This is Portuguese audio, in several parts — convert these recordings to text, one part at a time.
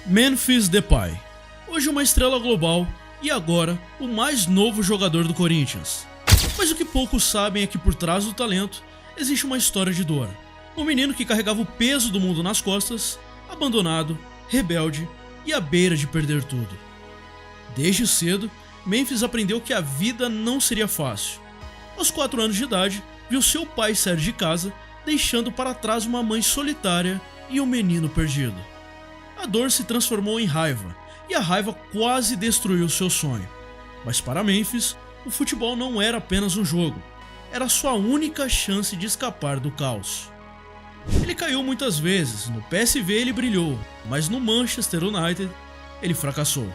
Memphis Depay, hoje uma estrela global e agora o mais novo jogador do Corinthians. Mas o que poucos sabem é que por trás do talento existe uma história de dor. Um menino que carregava o peso do mundo nas costas, abandonado, rebelde e à beira de perder tudo. Desde cedo, Memphis aprendeu que a vida não seria fácil. Aos 4 anos de idade, viu seu pai sair de casa, deixando para trás uma mãe solitária e um menino perdido. A dor se transformou em raiva, e a raiva quase destruiu seu sonho. Mas para Memphis, o futebol não era apenas um jogo, era sua única chance de escapar do caos. Ele caiu muitas vezes, no PSV ele brilhou, mas no Manchester United ele fracassou.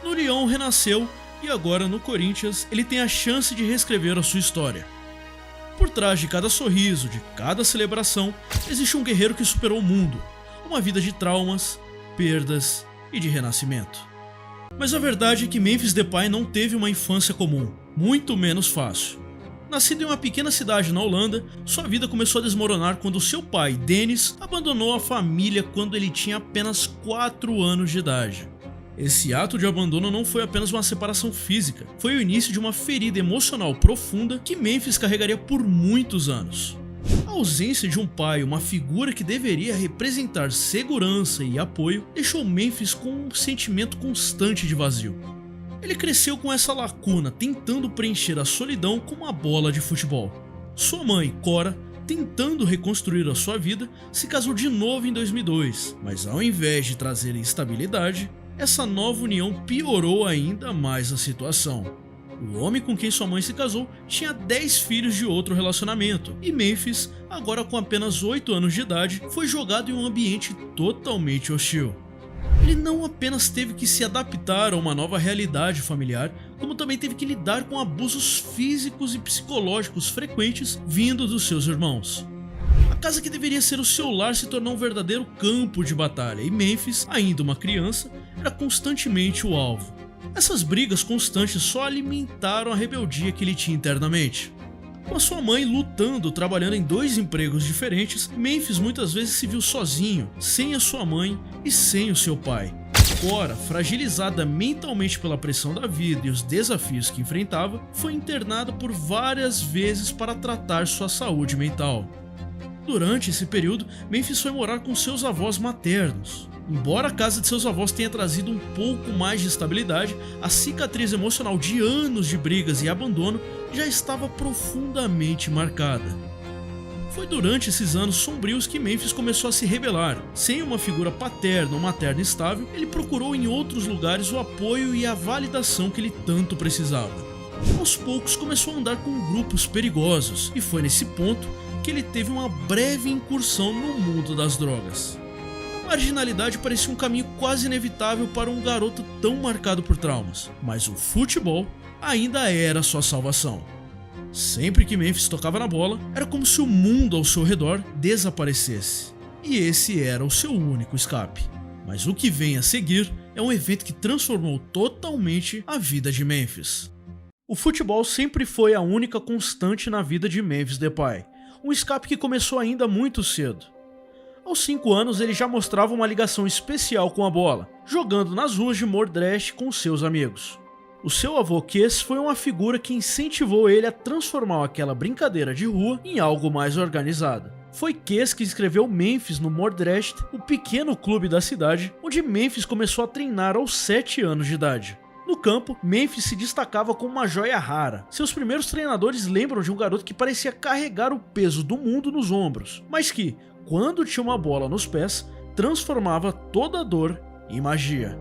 No Lyon renasceu e agora no Corinthians ele tem a chance de reescrever a sua história. Por trás de cada sorriso, de cada celebração, existe um guerreiro que superou o mundo, uma vida de traumas, perdas e de renascimento. Mas a verdade é que Memphis Depay não teve uma infância comum, muito menos fácil. Nascido em uma pequena cidade na Holanda, sua vida começou a desmoronar quando seu pai, Dennis, abandonou a família quando ele tinha apenas 4 anos de idade. Esse ato de abandono não foi apenas uma separação física, foi o início de uma ferida emocional profunda que Memphis carregaria por muitos anos. A ausência de um pai, uma figura que deveria representar segurança e apoio, deixou Memphis com um sentimento constante de vazio. Ele cresceu com essa lacuna, tentando preencher a solidão com uma bola de futebol. Sua mãe, Cora, tentando reconstruir a sua vida, se casou de novo em 2002, mas ao invés de trazer estabilidade, essa nova união piorou ainda mais a situação. O homem com quem sua mãe se casou tinha 10 filhos de outro relacionamento, e Memphis, agora com apenas 8 anos de idade, foi jogado em um ambiente totalmente hostil. Ele não apenas teve que se adaptar a uma nova realidade familiar, como também teve que lidar com abusos físicos e psicológicos frequentes vindo dos seus irmãos. A casa que deveria ser o seu lar se tornou um verdadeiro campo de batalha, e Memphis, ainda uma criança, era constantemente o alvo. Essas brigas constantes só alimentaram a rebeldia que ele tinha internamente. Com a sua mãe lutando, trabalhando em 2 empregos diferentes, Memphis muitas vezes se viu sozinho, sem a sua mãe e sem o seu pai. Cora, fragilizada mentalmente pela pressão da vida e os desafios que enfrentava, foi internada por várias vezes para tratar sua saúde mental. Durante esse período, Memphis foi morar com seus avós maternos. Embora a casa de seus avós tenha trazido um pouco mais de estabilidade, a cicatriz emocional de anos de brigas e abandono já estava profundamente marcada. Foi durante esses anos sombrios que Memphis começou a se rebelar. Sem uma figura paterna ou materna estável, ele procurou em outros lugares o apoio e a validação que ele tanto precisava. Aos poucos começou a andar com grupos perigosos, e foi nesse ponto que ele teve uma breve incursão no mundo das drogas. A marginalidade parecia um caminho quase inevitável para um garoto tão marcado por traumas, mas o futebol ainda era sua salvação. Sempre que Memphis tocava na bola, era como se o mundo ao seu redor desaparecesse, e esse era o seu único escape. Mas o que vem a seguir é um evento que transformou totalmente a vida de Memphis. O futebol sempre foi a única constante na vida de Memphis Depay, um escape que começou ainda muito cedo. Aos 5 anos ele já mostrava uma ligação especial com a bola, jogando nas ruas de Moordrecht com seus amigos. O seu avô Kees foi uma figura que incentivou ele a transformar aquela brincadeira de rua em algo mais organizado. Foi Kees que inscreveu Memphis no Moordrecht, o pequeno clube da cidade, onde Memphis começou a treinar aos 7 anos de idade. No campo, Memphis se destacava como uma joia rara. Seus primeiros treinadores lembram de um garoto que parecia carregar o peso do mundo nos ombros, mas que, quando tinha uma bola nos pés, transformava toda a dor em magia.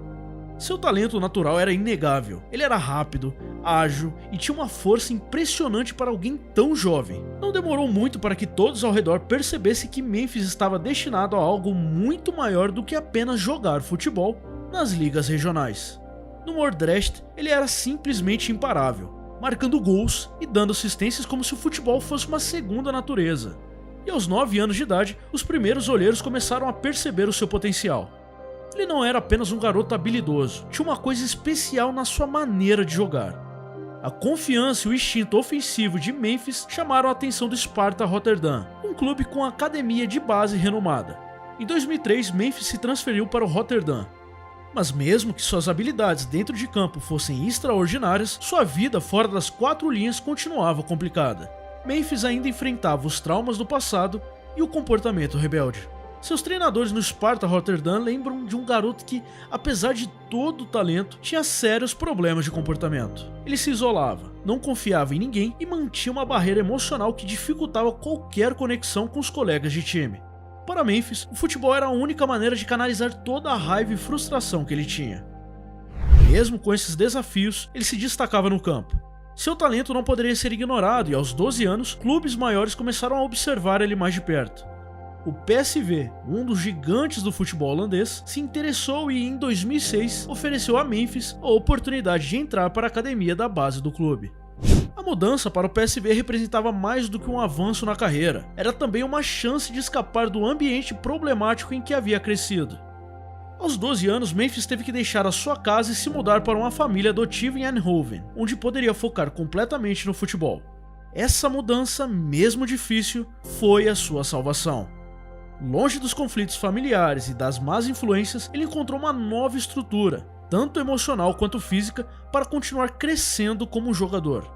Seu talento natural era inegável. Ele era rápido, ágil e tinha uma força impressionante para alguém tão jovem. Não demorou muito para que todos ao redor percebessem que Memphis estava destinado a algo muito maior do que apenas jogar futebol nas ligas regionais. No Moordrecht, ele era simplesmente imparável, marcando gols e dando assistências como se o futebol fosse uma segunda natureza. E aos 9 anos de idade, os primeiros olheiros começaram a perceber o seu potencial. Ele não era apenas um garoto habilidoso, tinha uma coisa especial na sua maneira de jogar. A confiança e o instinto ofensivo de Memphis chamaram a atenção do Sparta Rotterdam, um clube com academia de base renomada. Em 2003, Memphis se transferiu para o Rotterdam. Mas mesmo que suas habilidades dentro de campo fossem extraordinárias, sua vida fora das quatro linhas continuava complicada. Memphis ainda enfrentava os traumas do passado e o comportamento rebelde. Seus treinadores no Sparta Rotterdam lembram de um garoto que, apesar de todo o talento, tinha sérios problemas de comportamento. Ele se isolava, não confiava em ninguém e mantinha uma barreira emocional que dificultava qualquer conexão com os colegas de time. Para Memphis, o futebol era a única maneira de canalizar toda a raiva e frustração que ele tinha. Mesmo com esses desafios, ele se destacava no campo. Seu talento não poderia ser ignorado e aos 12 anos, clubes maiores começaram a observar ele mais de perto. O PSV, um dos gigantes do futebol holandês, se interessou e em 2006 ofereceu a Memphis a oportunidade de entrar para a academia da base do clube. A mudança para o PSV representava mais do que um avanço na carreira, era também uma chance de escapar do ambiente problemático em que havia crescido. Aos 12 anos, Memphis teve que deixar a sua casa e se mudar para uma família adotiva em Eindhoven, onde poderia focar completamente no futebol. Essa mudança, mesmo difícil, foi a sua salvação. Longe dos conflitos familiares e das más influências, ele encontrou uma nova estrutura, tanto emocional quanto física, para continuar crescendo como jogador.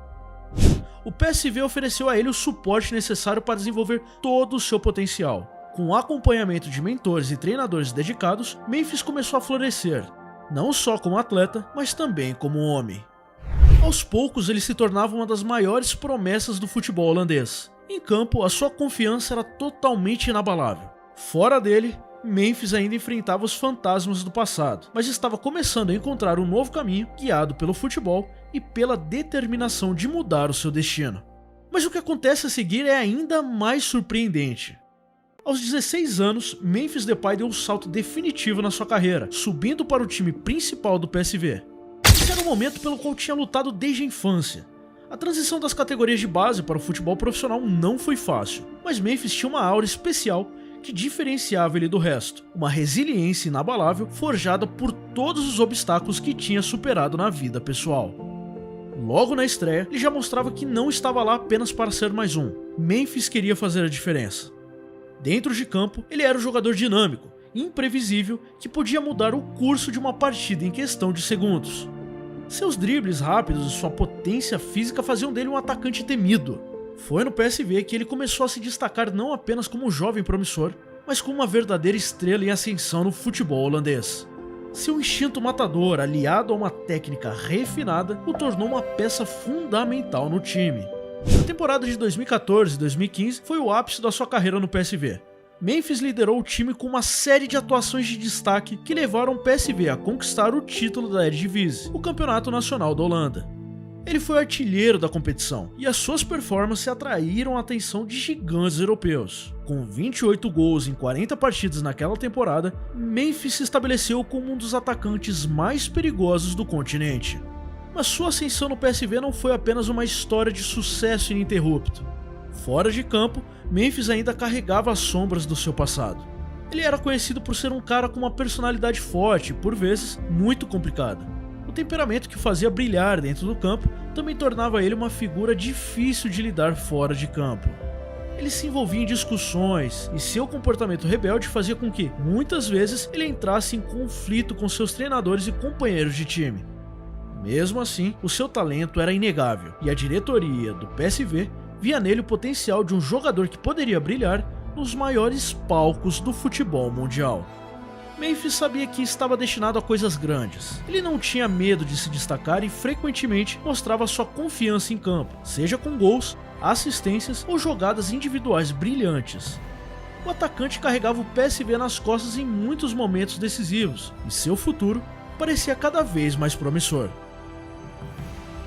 O PSV ofereceu a ele o suporte necessário para desenvolver todo o seu potencial. Com o acompanhamento de mentores e treinadores dedicados, Memphis começou a florescer, não só como atleta, mas também como homem. Aos poucos, ele se tornava uma das maiores promessas do futebol holandês. Em campo, a sua confiança era totalmente inabalável. Fora dele, Memphis ainda enfrentava os fantasmas do passado, mas estava começando a encontrar um novo caminho, guiado pelo futebol e pela determinação de mudar o seu destino. Mas o que acontece a seguir é ainda mais surpreendente. Aos 16 anos, Memphis Depay deu um salto definitivo na sua carreira, subindo para o time principal do PSV. Esse era o momento pelo qual tinha lutado desde a infância. A transição das categorias de base para o futebol profissional não foi fácil, mas Memphis tinha uma aura especial que diferenciava ele do resto, uma resiliência inabalável forjada por todos os obstáculos que tinha superado na vida pessoal. Logo na estreia, ele já mostrava que não estava lá apenas para ser mais um. Memphis queria fazer a diferença. Dentro de campo, ele era um jogador dinâmico, imprevisível, que podia mudar o curso de uma partida em questão de segundos. Seus dribles rápidos e sua potência física faziam dele um atacante temido. Foi no PSV que ele começou a se destacar não apenas como um jovem promissor, mas como uma verdadeira estrela em ascensão no futebol holandês. Seu instinto matador, aliado a uma técnica refinada, o tornou uma peça fundamental no time. A temporada de 2014 e 2015 foi o ápice da sua carreira no PSV. Memphis liderou o time com uma série de atuações de destaque que levaram o PSV a conquistar o título da Eredivisie, o campeonato nacional da Holanda. Ele foi artilheiro da competição e as suas performances atraíram a atenção de gigantes europeus. Com 28 gols em 40 partidas naquela temporada, Memphis se estabeleceu como um dos atacantes mais perigosos do continente. Mas sua ascensão no PSV não foi apenas uma história de sucesso ininterrupto. Fora de campo, Memphis ainda carregava as sombras do seu passado. Ele era conhecido por ser um cara com uma personalidade forte e, por vezes, muito complicada. O temperamento que o fazia brilhar dentro do campo também tornava ele uma figura difícil de lidar fora de campo. Ele se envolvia em discussões e seu comportamento rebelde fazia com que, muitas vezes, ele entrasse em conflito com seus treinadores e companheiros de time. Mesmo assim, o seu talento era inegável e a diretoria do PSV via nele o potencial de um jogador que poderia brilhar nos maiores palcos do futebol mundial. Memphis sabia que estava destinado a coisas grandes. Ele não tinha medo de se destacar e frequentemente mostrava sua confiança em campo, seja com gols, assistências ou jogadas individuais brilhantes. O atacante carregava o PSV nas costas em muitos momentos decisivos e seu futuro parecia cada vez mais promissor.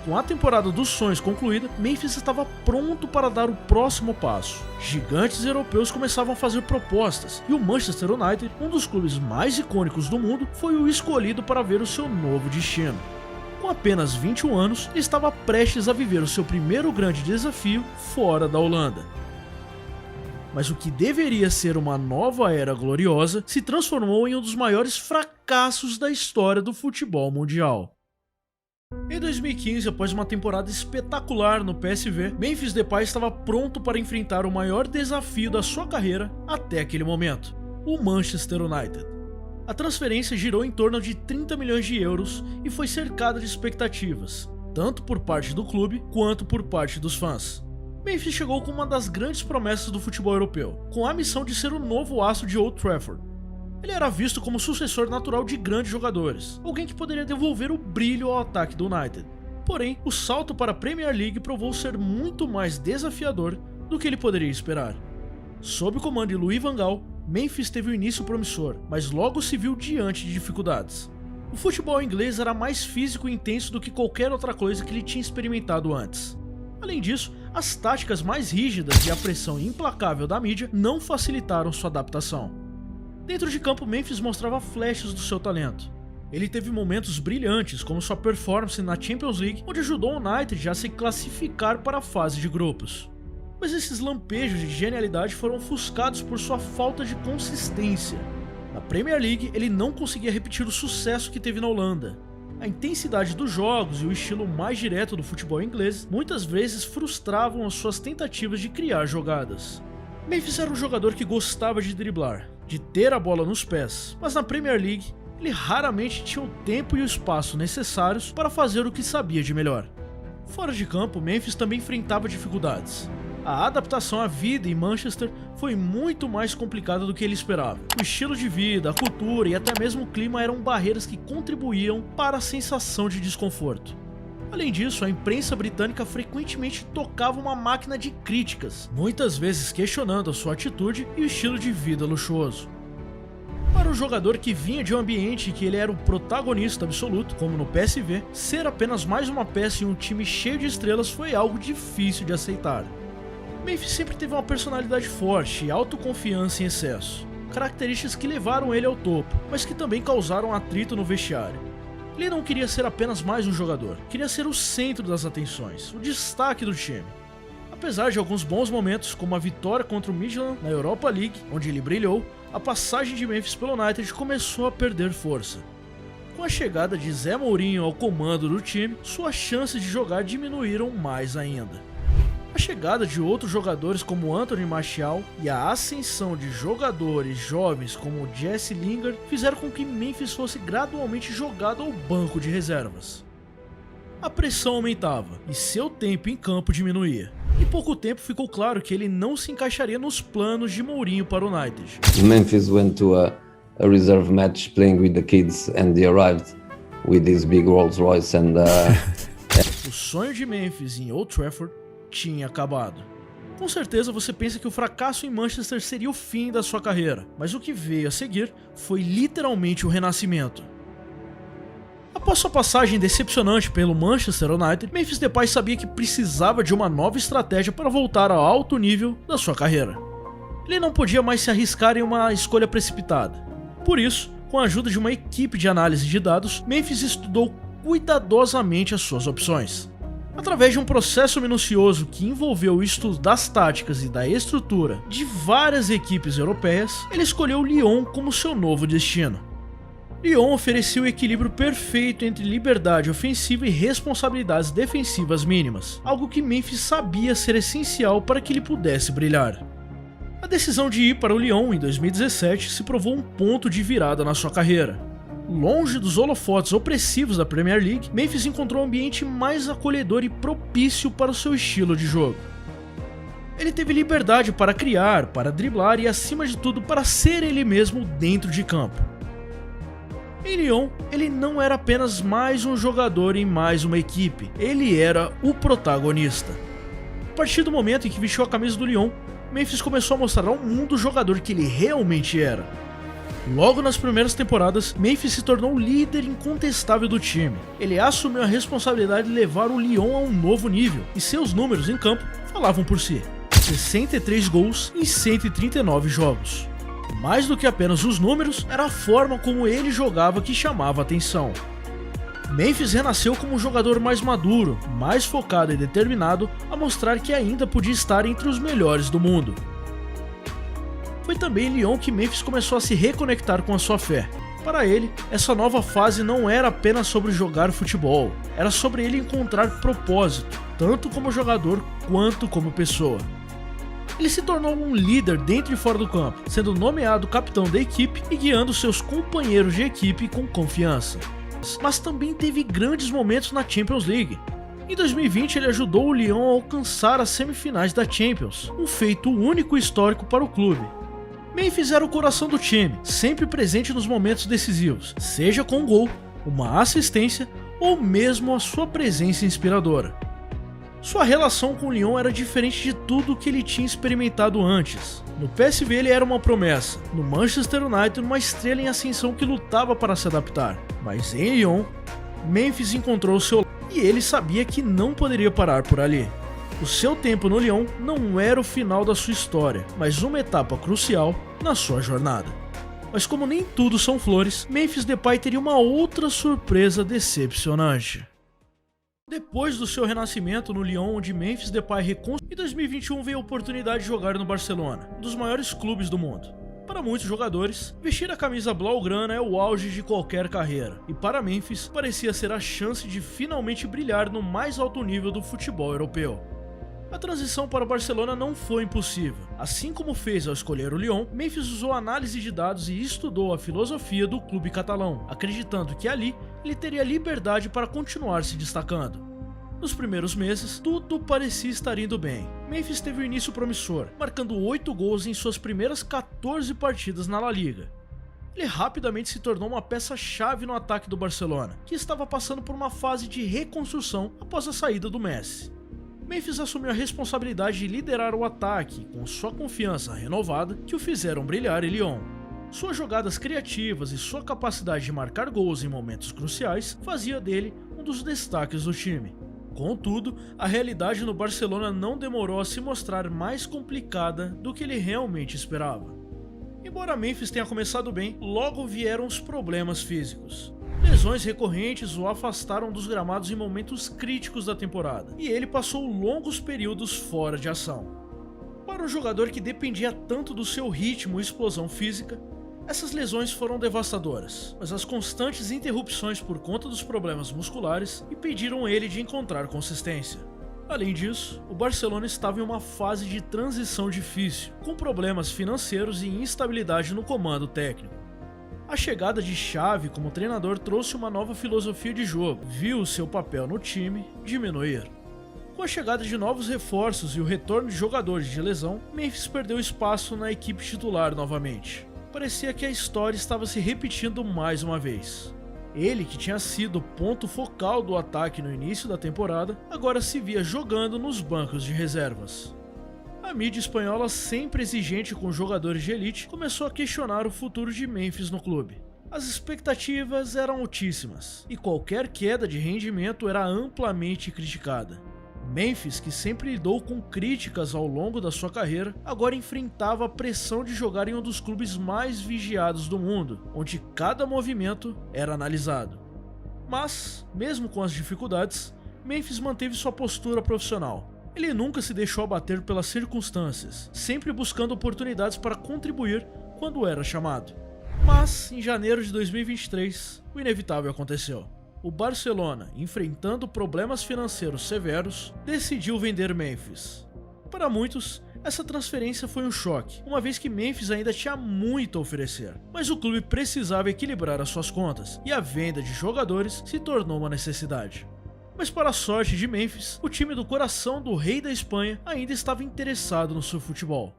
Com a temporada dos sonhos concluída, Memphis estava pronto para dar o próximo passo. Gigantes europeus começavam a fazer propostas, e o Manchester United, um dos clubes mais icônicos do mundo, foi o escolhido para ver o seu novo destino. Com apenas 21 anos, ele estava prestes a viver o seu primeiro grande desafio fora da Holanda. Mas o que deveria ser uma nova era gloriosa se transformou em um dos maiores fracassos da história do futebol mundial. Em 2015, após uma temporada espetacular no PSV, Memphis Depay estava pronto para enfrentar o maior desafio da sua carreira até aquele momento. o Manchester United. A transferência girou em torno de 30 milhões de euros e foi cercada de expectativas, tanto por parte do clube quanto por parte dos fãs. Memphis chegou como uma das grandes promessas do futebol europeu, com a missão de ser o novo astro de Old Trafford. Ele era visto como sucessor natural de grandes jogadores, alguém que poderia devolver o brilho ao ataque do United. Porém, o salto para a Premier League provou ser muito mais desafiador do que ele poderia esperar. Sob o comando de Louis van Gaal, Memphis teve um início promissor, mas logo se viu diante de dificuldades. O futebol inglês era mais físico e intenso do que qualquer outra coisa que ele tinha experimentado antes. Além disso, as táticas mais rígidas e a pressão implacável da mídia não facilitaram sua adaptação. Dentro de campo, Memphis mostrava flashes do seu talento. Ele teve momentos brilhantes, como sua performance na Champions League, onde ajudou o United a se classificar para a fase de grupos. Mas esses lampejos de genialidade foram ofuscados por sua falta de consistência. Na Premier League, ele não conseguia repetir o sucesso que teve na Holanda. A intensidade dos jogos e o estilo mais direto do futebol inglês muitas vezes frustravam as suas tentativas de criar jogadas. Memphis era um jogador que gostava de driblar, de ter a bola nos pés, mas na Premier League, ele raramente tinha o tempo e o espaço necessários para fazer o que sabia de melhor. Fora de campo, Memphis também enfrentava dificuldades. A adaptação à vida em Manchester foi muito mais complicada do que ele esperava. O estilo de vida, a cultura e até mesmo o clima eram barreiras que contribuíam para a sensação de desconforto. Além disso, a imprensa britânica frequentemente tocava uma máquina de críticas, muitas vezes questionando a sua atitude e o estilo de vida luxuoso. Para o jogador que vinha de um ambiente em que ele era o protagonista absoluto, como no PSV, ser apenas mais uma peça em um time cheio de estrelas foi algo difícil de aceitar. Memphis sempre teve uma personalidade forte e autoconfiança em excesso, características que levaram ele ao topo, mas que também causaram atrito no vestiário. Ele não queria ser apenas mais um jogador, queria ser o centro das atenções, o destaque do time. Apesar de alguns bons momentos, como a vitória contra o Midland na Europa League, onde ele brilhou, a passagem de Memphis pelo United começou a perder força. Com a chegada de Zé Mourinho ao comando do time, suas chances de jogar diminuíram mais ainda. A chegada de outros jogadores como Anthony Martial e a ascensão de jogadores jovens como Jesse Lingard fizeram com que Memphis fosse gradualmente jogado ao banco de reservas. A pressão aumentava e seu tempo em campo diminuía. Em pouco tempo ficou claro que ele não se encaixaria nos planos de Mourinho para o United. Memphis went to a reserve match playing with the kids and they arrived with this big Rolls Royce and O sonho de Memphis em Old Trafford tinha acabado. Com certeza você pensa que o fracasso em Manchester seria o fim da sua carreira, mas o que veio a seguir foi literalmente o renascimento. Após sua passagem decepcionante pelo Manchester United, Memphis Depay sabia que precisava de uma nova estratégia para voltar ao alto nível da sua carreira. Ele não podia mais se arriscar em uma escolha precipitada. Por isso, com a ajuda de uma equipe de análise de dados, Memphis estudou cuidadosamente as suas opções. Através de um processo minucioso que envolveu o estudo das táticas e da estrutura de várias equipes europeias, ele escolheu Lyon como seu novo destino. Lyon oferecia o equilíbrio perfeito entre liberdade ofensiva e responsabilidades defensivas mínimas, algo que Memphis sabia ser essencial para que ele pudesse brilhar. A decisão de ir para o Lyon em 2017 se provou um ponto de virada na sua carreira. Longe dos holofotes opressivos da Premier League, Memphis encontrou um ambiente mais acolhedor e propício para o seu estilo de jogo. Ele teve liberdade para criar, para driblar e, acima de tudo, para ser ele mesmo dentro de campo. Em Lyon, ele não era apenas mais um jogador em mais uma equipe, ele era o protagonista. A partir do momento em que vestiu a camisa do Lyon, Memphis começou a mostrar ao mundo o jogador que ele realmente era. Logo nas primeiras temporadas, Memphis se tornou o líder incontestável do time. Ele assumiu a responsabilidade de levar o Lyon a um novo nível, e seus números em campo falavam por si. 63 gols em 139 jogos. Mais do que apenas os números, era a forma como ele jogava que chamava a atenção. Memphis renasceu como um jogador mais maduro, mais focado e determinado a mostrar que ainda podia estar entre os melhores do mundo. Foi também em Lyon que Memphis começou a se reconectar com a sua fé. Para ele, essa nova fase não era apenas sobre jogar futebol, era sobre ele encontrar propósito, tanto como jogador quanto como pessoa. Ele se tornou um líder dentro e fora do campo, sendo nomeado capitão da equipe e guiando seus companheiros de equipe com confiança. Mas também teve grandes momentos na Champions League. Em 2020 ele ajudou o Lyon a alcançar as semifinais da Champions, um feito único e histórico para o clube. Memphis era o coração do time, sempre presente nos momentos decisivos, seja com um gol, uma assistência ou mesmo a sua presença inspiradora. Sua relação com o Lyon era diferente de tudo que ele tinha experimentado antes. No PSV ele era uma promessa, no Manchester United uma estrela em ascensão que lutava para se adaptar. Mas em Lyon, Memphis encontrou o seu e ele sabia que não poderia parar por ali. O seu tempo no Lyon não era o final da sua história, mas uma etapa crucial na sua jornada. Mas como nem tudo são flores, Memphis Depay teria uma outra surpresa decepcionante. Depois do seu renascimento no Lyon, onde Memphis Depay reconstruiu, em 2021 veio a oportunidade de jogar no Barcelona, um dos maiores clubes do mundo. Para muitos jogadores, vestir a camisa blaugrana é o auge de qualquer carreira, e para Memphis parecia ser a chance de finalmente brilhar no mais alto nível do futebol europeu. A transição para o Barcelona não foi impossível. Assim como fez ao escolher o Lyon, Memphis usou análise de dados e estudou a filosofia do clube catalão, acreditando que ali ele teria liberdade para continuar se destacando. Nos primeiros meses, tudo parecia estar indo bem. Memphis teve um início promissor, marcando 8 gols em suas primeiras 14 partidas na La Liga. Ele rapidamente se tornou uma peça-chave no ataque do Barcelona, que estava passando por uma fase de reconstrução após a saída do Messi. Memphis assumiu a responsabilidade de liderar o ataque, com sua confiança renovada, que o fizeram brilhar em Lyon. Suas jogadas criativas e sua capacidade de marcar gols em momentos cruciais fazia dele um dos destaques do time. Contudo, a realidade no Barcelona não demorou a se mostrar mais complicada do que ele realmente esperava. Embora Memphis tenha começado bem, logo vieram os problemas físicos. Lesões recorrentes o afastaram dos gramados em momentos críticos da temporada, e ele passou longos períodos fora de ação. Para um jogador que dependia tanto do seu ritmo e explosão física, essas lesões foram devastadoras, mas as constantes interrupções por conta dos problemas musculares impediram ele de encontrar consistência. Além disso, o Barcelona estava em uma fase de transição difícil, com problemas financeiros e instabilidade no comando técnico. A chegada de Xavi como treinador trouxe uma nova filosofia de jogo, viu seu papel no time diminuir. Com a chegada de novos reforços e o retorno de jogadores de lesão, Memphis perdeu espaço na equipe titular novamente. Parecia que a história estava se repetindo mais uma vez. Ele, que tinha sido o ponto focal do ataque no início da temporada, agora se via jogando nos bancos de reservas. A mídia espanhola, sempre exigente com jogadores de elite, começou a questionar o futuro de Memphis no clube. As expectativas eram altíssimas, e qualquer queda de rendimento era amplamente criticada. Memphis, que sempre lidou com críticas ao longo da sua carreira, agora enfrentava a pressão de jogar em um dos clubes mais vigiados do mundo, onde cada movimento era analisado. Mas, mesmo com as dificuldades, Memphis manteve sua postura profissional. Ele nunca se deixou abater pelas circunstâncias, sempre buscando oportunidades para contribuir quando era chamado. Mas, em janeiro de 2023, o inevitável aconteceu. O Barcelona, enfrentando problemas financeiros severos, decidiu vender Memphis. Para muitos, essa transferência foi um choque, uma vez que Memphis ainda tinha muito a oferecer. Mas o clube precisava equilibrar as suas contas, e a venda de jogadores se tornou uma necessidade. Mas para a sorte de Memphis, o time do coração do rei da Espanha ainda estava interessado no seu futebol.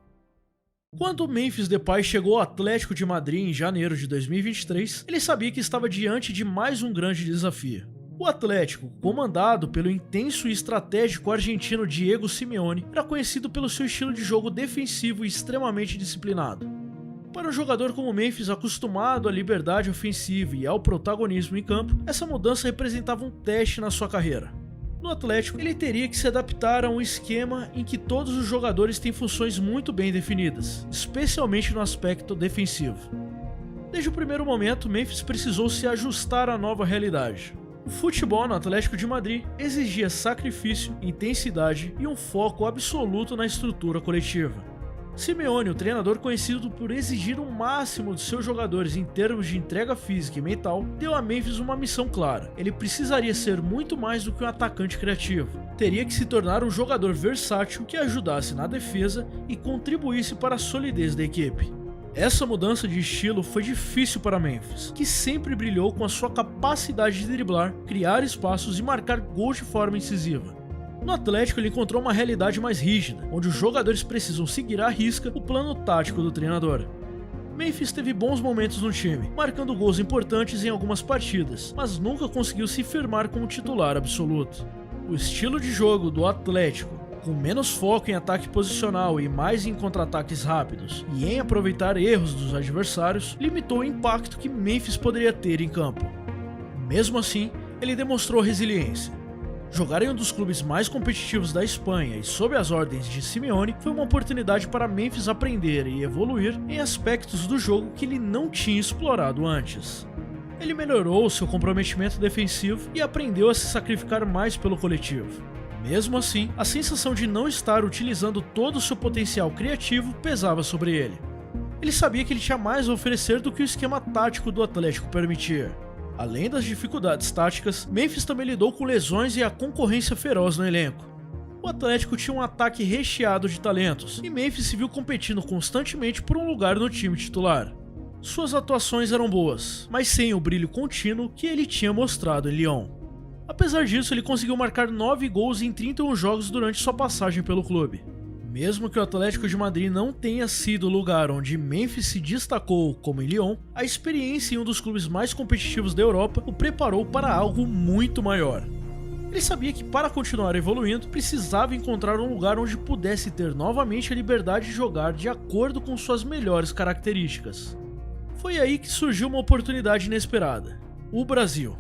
Quando Memphis Depay chegou ao Atlético de Madrid em janeiro de 2023, ele sabia que estava diante de mais um grande desafio. O Atlético, comandado pelo intenso e estratégico argentino Diego Simeone, era conhecido pelo seu estilo de jogo defensivo e extremamente disciplinado. Para um jogador como Memphis, acostumado à liberdade ofensiva e ao protagonismo em campo, essa mudança representava um teste na sua carreira. No Atlético, ele teria que se adaptar a um esquema em que todos os jogadores têm funções muito bem definidas, especialmente no aspecto defensivo. Desde o primeiro momento, Memphis precisou se ajustar à nova realidade. O futebol no Atlético de Madrid exigia sacrifício, intensidade e um foco absoluto na estrutura coletiva. Simeone, o treinador conhecido por exigir o máximo dos seus jogadores em termos de entrega física e mental, deu a Memphis uma missão clara. Ele precisaria ser muito mais do que um atacante criativo. Teria que se tornar um jogador versátil que ajudasse na defesa e contribuísse para a solidez da equipe. Essa mudança de estilo foi difícil para Memphis, que sempre brilhou com a sua capacidade de driblar, criar espaços e marcar gols de forma incisiva. No Atlético, ele encontrou uma realidade mais rígida, onde os jogadores precisam seguir à risca o plano tático do treinador. Memphis teve bons momentos no time, marcando gols importantes em algumas partidas, mas nunca conseguiu se firmar como titular absoluto. O estilo de jogo do Atlético, com menos foco em ataque posicional e mais em contra-ataques rápidos, e em aproveitar erros dos adversários, limitou o impacto que Memphis poderia ter em campo. Mesmo assim, ele demonstrou resiliência. Jogar em um dos clubes mais competitivos da Espanha e sob as ordens de Simeone foi uma oportunidade para Memphis aprender e evoluir em aspectos do jogo que ele não tinha explorado antes. Ele melhorou seu comprometimento defensivo e aprendeu a se sacrificar mais pelo coletivo. Mesmo assim, a sensação de não estar utilizando todo o seu potencial criativo pesava sobre ele. Ele sabia que ele tinha mais a oferecer do que o esquema tático do Atlético permitia. Além das dificuldades táticas, Memphis também lidou com lesões e a concorrência feroz no elenco. O Atlético tinha um ataque recheado de talentos, e Memphis se viu competindo constantemente por um lugar no time titular. Suas atuações eram boas, mas sem o brilho contínuo que ele tinha mostrado em Lyon. Apesar disso, ele conseguiu marcar 9 gols em 31 jogos durante sua passagem pelo clube. Mesmo que o Atlético de Madrid não tenha sido o lugar onde Memphis se destacou como em Lyon, a experiência em um dos clubes mais competitivos da Europa o preparou para algo muito maior. Ele sabia que para continuar evoluindo, precisava encontrar um lugar onde pudesse ter novamente a liberdade de jogar de acordo com suas melhores características. Foi aí que surgiu uma oportunidade inesperada: o Brasil.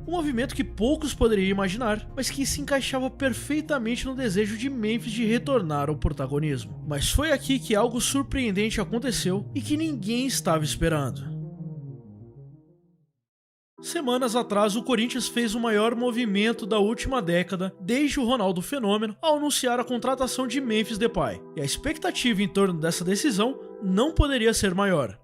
Um movimento que poucos poderiam imaginar, mas que se encaixava perfeitamente no desejo de Memphis de retornar ao protagonismo. Mas foi aqui que algo surpreendente aconteceu e que ninguém estava esperando. Semanas atrás, o Corinthians fez o maior movimento da última década, desde o Ronaldo Fenômeno, ao anunciar a contratação de Memphis Depay. E a expectativa em torno dessa decisão não poderia ser maior.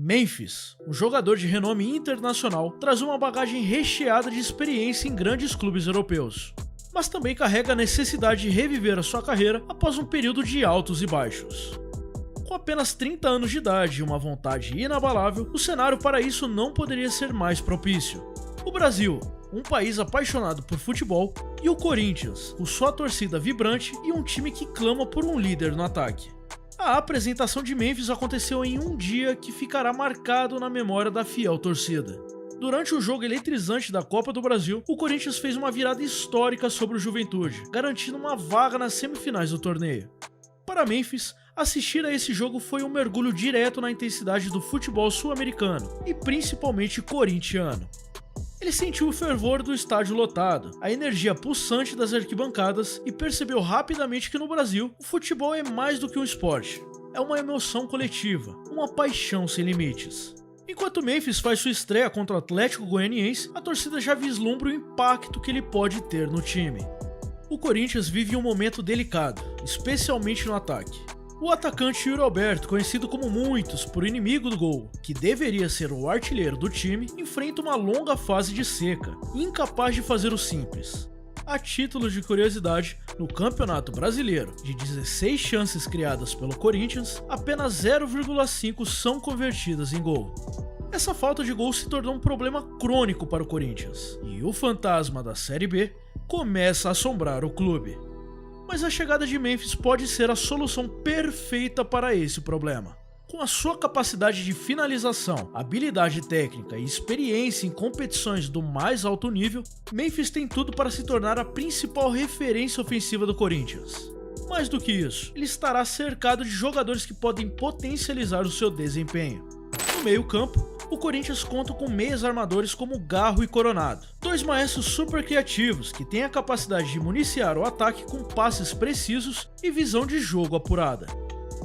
Memphis, um jogador de renome internacional, traz uma bagagem recheada de experiência em grandes clubes europeus, mas também carrega a necessidade de reviver a sua carreira após um período de altos e baixos. Com apenas 30 anos de idade e uma vontade inabalável, o cenário para isso não poderia ser mais propício. O Brasil, um país apaixonado por futebol, e o Corinthians, com sua torcida vibrante e um time que clama por um líder no ataque. A apresentação de Memphis aconteceu em um dia que ficará marcado na memória da fiel torcida. Durante o jogo eletrizante da Copa do Brasil, o Corinthians fez uma virada histórica sobre o Juventude, garantindo uma vaga nas semifinais do torneio. Para Memphis, assistir a esse jogo foi um mergulho direto na intensidade do futebol sul-americano e principalmente corintiano. Ele sentiu o fervor do estádio lotado, a energia pulsante das arquibancadas e percebeu rapidamente que no Brasil, o futebol é mais do que um esporte. É uma emoção coletiva, uma paixão sem limites. Enquanto Memphis faz sua estreia contra o Atlético Goianiense, a torcida já vislumbra o impacto que ele pode ter no time. O Corinthians vive um momento delicado, especialmente no ataque. O atacante Yuri Alberto, conhecido como muitos por inimigo do gol, que deveria ser o artilheiro do time, enfrenta uma longa fase de seca, incapaz de fazer o simples. A título de curiosidade, no Campeonato Brasileiro, de 16 chances criadas pelo Corinthians, apenas 0,5 são convertidas em gol. Essa falta de gol se tornou um problema crônico para o Corinthians, e o fantasma da Série B começa a assombrar o clube. Mas a chegada de Memphis pode ser a solução perfeita para esse problema. Com a sua capacidade de finalização, habilidade técnica e experiência em competições do mais alto nível, Memphis tem tudo para se tornar a principal referência ofensiva do Corinthians. Mais do que isso, ele estará cercado de jogadores que podem potencializar o seu desempenho. No meio-campo, o Corinthians conta com meias armadores como Garro e Coronado, dois maestros super criativos que têm a capacidade de municiar o ataque com passes precisos e visão de jogo apurada.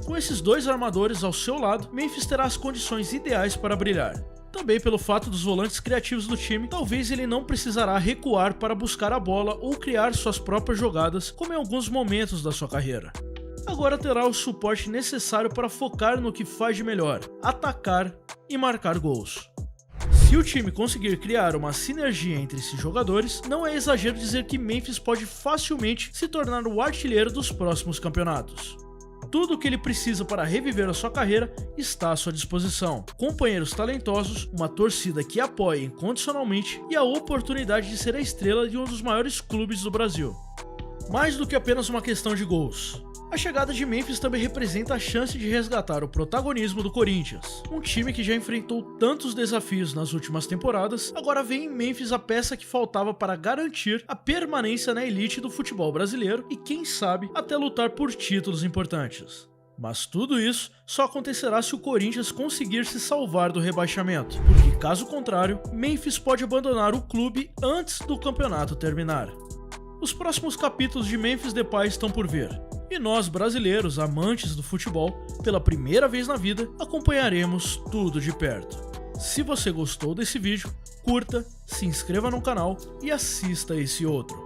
Com esses dois armadores ao seu lado, Memphis terá as condições ideais para brilhar. Também pelo fato dos volantes criativos do time, talvez ele não precisará recuar para buscar a bola ou criar suas próprias jogadas, como em alguns momentos da sua carreira. agora terá o suporte necessário para focar no que faz de melhor: atacar e marcar gols. Se o time conseguir criar uma sinergia entre esses jogadores, não é exagero dizer que Memphis pode facilmente se tornar o artilheiro dos próximos campeonatos. Tudo o que ele precisa para reviver a sua carreira está à sua disposição: companheiros talentosos, uma torcida que apoie incondicionalmente e a oportunidade de ser a estrela de um dos maiores clubes do Brasil. Mais do que apenas uma questão de gols, a chegada de Memphis também representa a chance de resgatar o protagonismo do Corinthians. Um time que já enfrentou tantos desafios nas últimas temporadas, agora vê em Memphis a peça que faltava para garantir a permanência na elite do futebol brasileiro e, quem sabe, até lutar por títulos importantes. Mas tudo isso só acontecerá se o Corinthians conseguir se salvar do rebaixamento, porque caso contrário, Memphis pode abandonar o clube antes do campeonato terminar. Os próximos capítulos de Memphis Depay estão por vir, e nós brasileiros, amantes do futebol, pela primeira vez na vida, acompanharemos tudo de perto. Se você gostou desse vídeo, curta, se inscreva no canal e assista esse outro.